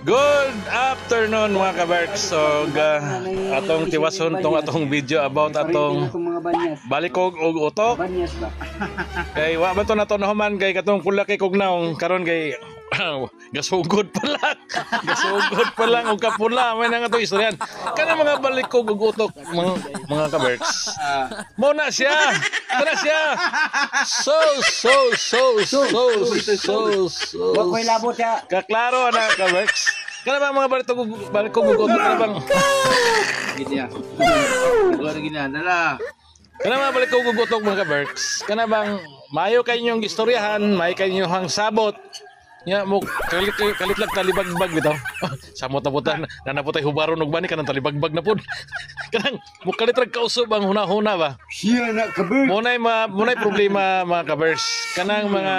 Good afternoon mga kaberks. So atong tiwason tong atong video about atong balikog og utok. Kay wa man to nato nahuman kay katong pula kay kugnaw karon kay gasugod pa lang. Gasugod pa lang og kapula may nang ato istoryan. Kana mga balikog og utok mga kaberks. Mo na siya. Kana siya. So. Wag ko'y labot ya. Kaklaro na kaberks. Kana ba mga balikog og utok kana bang Gini ya. Gawin gini dala. kana mga balikog og utok mga kaberks. Kana bang mayo kay inyong istoryahan, may kay inyong sabot. Nya mo kalit lang talibagbag bitaw. Samot na putan na naputay hubaron og bani kanang talibagbag na pud. Kanang mo kalit rag kausob ang hunahuna ba. Siya na kaber. Munay problema mga kabers. Kanang mga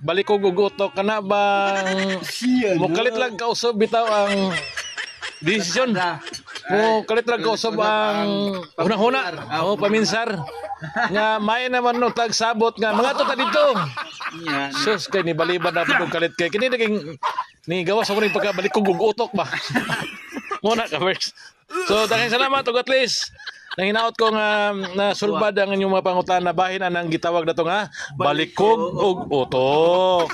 balikog og utok kana bang mo kalit lang kausob bitaw ang desisyon. Mo kalit lang kausob ang hunahuna. O paminsar. Nga may naman no tag sabot nga mga to ta dito. Sus kay ni balibad na pud kalit kay kini naging ni gawas mo rin pagkabalik kog utok ba. Muna ka first. So daghang salamat og at least nang hinaot ko nga nasulbad ang inyong mga pangutana bahin anang gitawag nato nga balikog og utok.